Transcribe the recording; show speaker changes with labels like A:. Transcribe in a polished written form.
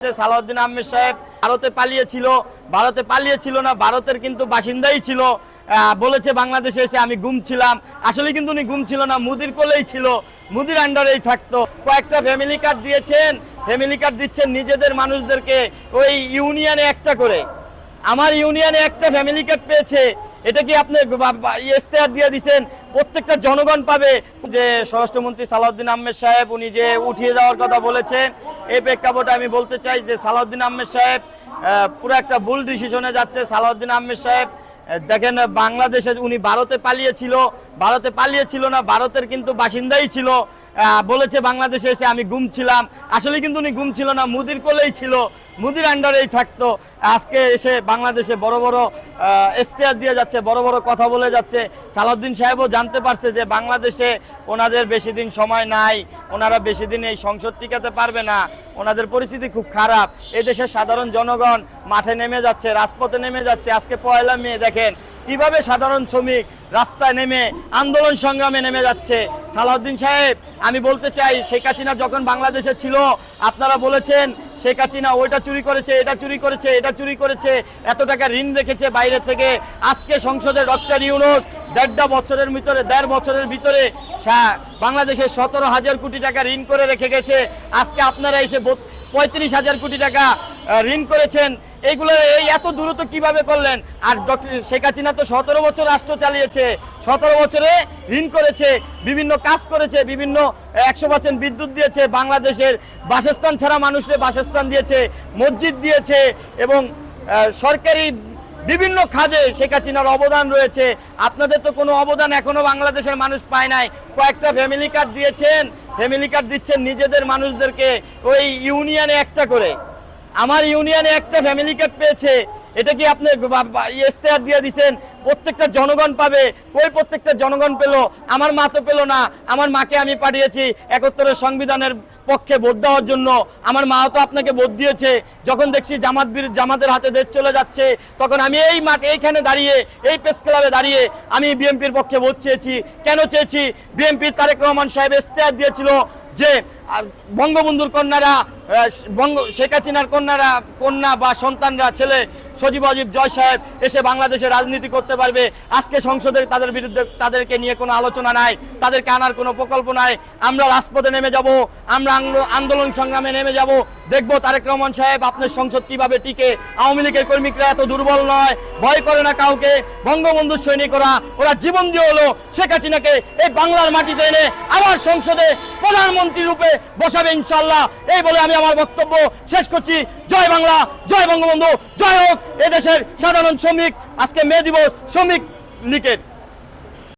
A: সালাউদ্দিন আহমেদ সাহেব ভারতে পালিয়েছিল না, ভারতের কিন্তু বাসিন্দাই ছিল। বলেছে বাংলাদেশে এসে আমি গুম ছিলাম, আসলে কিন্তু উনি গুম ছিল না, মুদির কোলেই ছিল, মুদির আন্ডারেই থাকতো। কয়েকটা ফ্যামিলি কার্ড দিয়েছেন, ফ্যামিলি কার্ড দিচ্ছেন নিজেদের মানুষদেরকে, ওই ইউনিয়নে একটা করে। আমার ইউনিয়নে একটা ফ্যামিলি কার্ড পেয়েছে, এটা কি আপনি ইস্তেহার দিয়ে দিচ্ছেন, প্রত্যেকটা জনগণ পাবে। যে স্বরাষ্ট্রমন্ত্রী সালাউদ্দিন আহমেদ সাহেব উনি যে উঠিয়ে যাওয়ার কথা বলেছেন, এই প্রেক্ষাপটে আমি বলতে চাই যে সালাউদ্দিন আহমেদ সাহেব পুরো একটা ভুল ডিসিশনে যাচ্ছে। সালাউদ্দিন আহমেদ সাহেব দেখেন, বাংলাদেশে উনি ভারতে পালিয়েছিল না, ভারতের কিন্তু বাসিন্দাই ছিল। বলেছে বাংলাদেশে এসে আমি গুম ছিলাম, আসলে কিন্তু উনি গুম ছিল না, মুদির কোলেই ছিল, মুদির আন্ডারেই থাকতো। আজকে এসে বাংলাদেশে বড় বড় ইস্তেহার দিয়ে যাচ্ছে, বড় বড় কথা বলে যাচ্ছে। সালাউদ্দিন সাহেবও জানতে পারছে যে বাংলাদেশে ওনাদের বেশি দিন সময় নাই, ওনারা বেশি দিন এই সংসদ টিকাতে পারবে না, ওনাদের পরিস্থিতি খুব খারাপ। এই দেশের সাধারণ জনগণ মাঠে নেমে যাচ্ছে, রাজপথে নেমে যাচ্ছে। আজকে 1 মে দেখেন কিভাবে সাধারণ শ্রমিক রাস্তায় নেমে আন্দোলন সংগ্রামে নেমে যাচ্ছে। সালাউদ্দিন সাহেব, আমি বলতে চাই, শেখ হাসিনা যখন বাংলাদেশে ছিল আপনারা বলেছেন শেখ হাসিনা ওইটা চুরি করেছে, এটা চুরি করেছে, এটা চুরি করেছে, এত টাকা ঋণ রেখেছে বাইরে থেকে। আজকে সংসদে ডক্টর ইউনূস 1.5 বছরের ভিতরে বাংলাদেশে 17,000 কোটি টাকা ঋণ করে রেখে গেছে। আজকে আপনারা এসে 35,000 কোটি টাকা ঋণ করেছেন। এইগুলো এই এত দ্রুত কিভাবে করলেন? আর ডক্টর শেখ হাসিনা তো 17 বছর রাষ্ট্র চালিয়েছে, 17 বছরে ঋণ করেছে, বিভিন্ন কাজ করেছে, বিভিন্ন 100% বিদ্যুৎ দিয়েছে, বাংলাদেশের বাসস্থান ছাড়া মানুষের বাসস্থান দিয়েছে, মসজিদ দিয়েছে, এবং সরকারি বিভিন্ন কাজে শেখ হাসিনার অবদান রয়েছে। আপনাদের তো কোনো অবদান এখনো বাংলাদেশের মানুষ পায় নাই। কয়েকটা ফ্যামিলি কার্ড দিয়েছেন, ফ্যামিলি কার্ড দিচ্ছেন নিজেদের মানুষদেরকে, ওই ইউনিয়নে একটা করে। আমার ইউনিয়নে একটা ফ্যামিলি কার্ড পেয়েছে, এটা কি আপনি ইস্তেহার দিয়ে দিচ্ছেন, প্রত্যেকটা জনগণ পাবে। ওই প্রত্যেকটা জনগণ পেল, আমার মা তো পেল না। আমার মাকে আমি পাঠিয়েছি 71-এর সংবিধানের পক্ষে ভোট দেওয়ার জন্য, আমার মাও তো আপনাকে ভোট দিয়েছে। যখন দেখছি জামাতের হাতে দেশ চলে যাচ্ছে, তখন আমি এই মাঠে এইখানে দাঁড়িয়ে, এই প্রেস ক্লাবে দাঁড়িয়ে আমি বিএনপির পক্ষে ভোট চেয়েছি। কেন চেয়েছি? বিএনপির তারেক রহমান সাহেব ইস্তেহার দিয়েছিল যে বঙ্গবন্ধুর কন্যারা, শেখ হাসিনার কন্যা বা সন্তানরা, ছেলে সজীব অজিব জয় সাহেব এসে বাংলাদেশে রাজনীতি করতে পারবে। আজকে সংসদে তাদের বিরুদ্ধে, তাদেরকে নিয়ে কোনো আলোচনা নাই, তাদেরকে আনার কোনো প্রকল্প নাই। আমরা রাজপথে নেমে যাব, আমরা আন্দোলন সংগ্রামে নেমে যাব, দেখবো তারেক রহমান সাহেব আপনার সংসদ কিভাবে টিকে। আওয়ামী লীগের কর্মীরা এত দুর্বল নয়, ভয় করে না কাউকে। বঙ্গবন্ধুর সৈনিকরা ওরা জীবন দিয়ে হলো শেখ হাসিনাকে এই বাংলার মাটিতে এনে আবার সংসদে প্রধানমন্ত্রী রূপে বসাবে ইনশাল্লাহ। এই বলে আমি আমার বক্তব্য শেষ করছি। জয় বাংলা, জয় বঙ্গবন্ধু, জয় হোক এদেশের সাধারণ শ্রমিক। আজকে মে দিবস শ্রমিক লীগের।